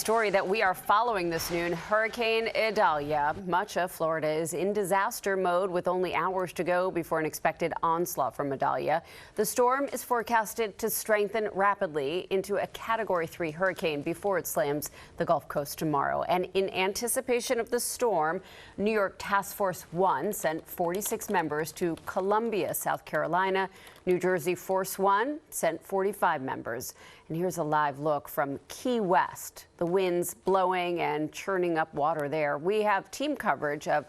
story that we are following this noon. Hurricane Idalia. Much of Florida is in disaster mode with only hours to go before an expected onslaught from Idalia. The storm is forecasted to strengthen rapidly into a Category 3 hurricane before it slams the Gulf Coast tomorrow. And in anticipation of the storm, New York Task Force 1 sent 46 members to Columbia, South Carolina. New Jersey Force 1 sent 45 members. And here's a live look from Key West. The winds blowing and churning up water there. We have team coverage of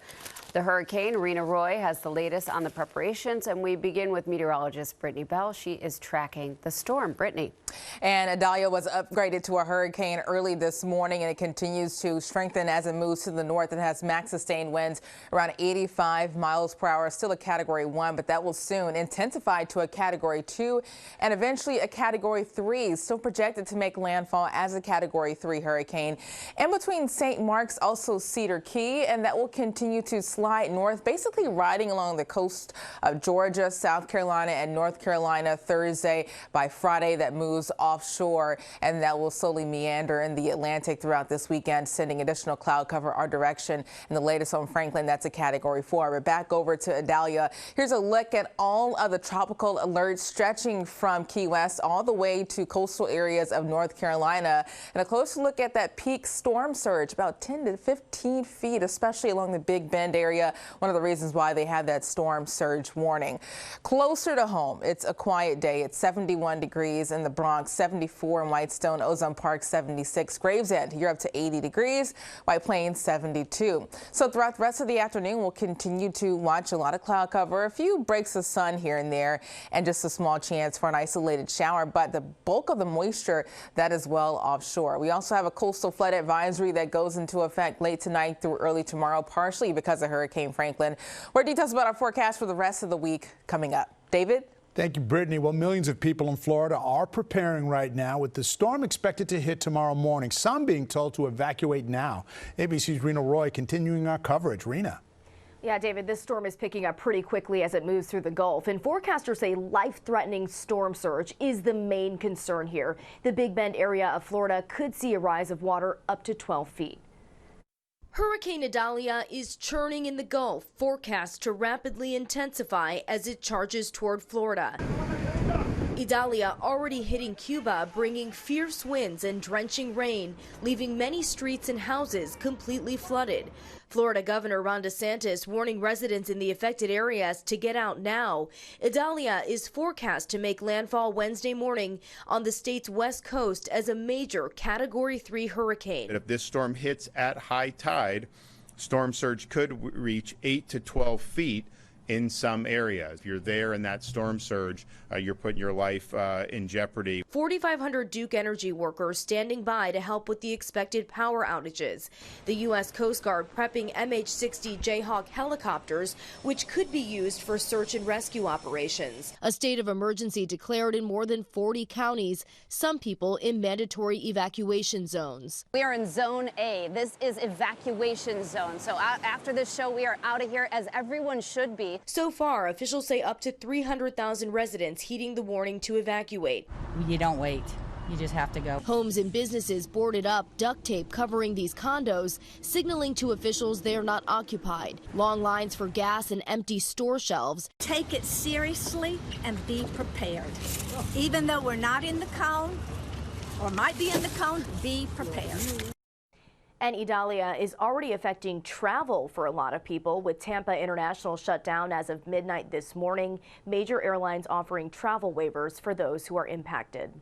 the hurricane. Reena has the latest on the preparations, and we begin with meteorologist Brittany Bell. She is tracking the storm. Brittany. And Idalia was upgraded to a hurricane early this morning, and it continues to strengthen as it moves to the north. It has max sustained winds around 85 miles per hour, still a Category 1, but that will soon intensify to a Category 2 and eventually a Category 3, still projected to make landfall as a Category 3 hurricane. And between St. Mark's, also Cedar Key, and that will continue to slide north, basically riding along the coast of Georgia, South Carolina, and North Carolina Thursday. By Friday, that moves offshore, and that will slowly meander in the Atlantic throughout this weekend, sending additional cloud cover our direction. And the latest on Franklin, that's a Category 4. We're back over to Idalia. Here's a look at all of the tropical alerts stretching from Key West all the way to coastal areas of North Carolina. And a closer look at that peak storm surge, about 10 to 15 feet, especially along the Big Bend area. One of the reasons why they have that storm surge warning. Closer to home, it's a quiet day. It's 71 degrees in the Bronx, 74 in Whitestone, Ozone Park 76, Gravesend, you're up to 80 degrees, White Plains 72. So throughout the rest of the afternoon, we'll continue to watch a lot of cloud cover, a few breaks of sun here and there, and just a small chance for an isolated shower. But the bulk of the moisture, that is well offshore. We also have a coastal flood advisory that goes into effect late tonight through early tomorrow, partially because of Hurricane Franklin. More details about our forecast for the rest of the week coming up. David? Thank you, Brittany. Well, millions of people in Florida are preparing right now with the storm expected to hit tomorrow morning. Some being told to evacuate now. ABC's Reena continuing our coverage. Reena. Yeah, David, this storm is picking up pretty quickly as it moves through the Gulf, and forecasters say life-threatening storm surge is the main concern here. The Big Bend area of Florida could see a rise of water up to 12 feet. Hurricane Idalia is churning in the Gulf, forecast to rapidly intensify as it charges toward Florida. Idalia already hitting Cuba, bringing fierce winds and drenching rain, leaving many streets and houses completely flooded. Florida Governor Ron DeSantis warning residents in the affected areas to get out now. Idalia is forecast to make landfall Wednesday morning on the state's west coast as a major Category 3 hurricane. If this storm hits at high tide, storm surge could reach 8 to 12 feet in some areas. If you're there in that storm surge, you're putting your life in jeopardy. 4,500 Duke Energy workers standing by to help with the expected power outages. The U.S. Coast Guard prepping MH-60 Jayhawk helicopters, which could be used for search and rescue operations. A state of emergency declared in more than 40 counties, some people in mandatory evacuation zones. We are in Zone A. This is evacuation zone. So after this show, we are out of here, as everyone should be. So far, officials say up to 300,000 residents heeding the warning to evacuate. You don't wait. You just have to go. Homes and businesses boarded up, duct tape covering these condos, signaling to officials they're not occupied. Long lines for gas and empty store shelves. Take it seriously and be prepared. Even though we're not in the cone or might be in the cone, be prepared. And Idalia is already affecting travel for a lot of people, with Tampa International shut down as of midnight this morning. Major airlines offering travel waivers for those who are impacted.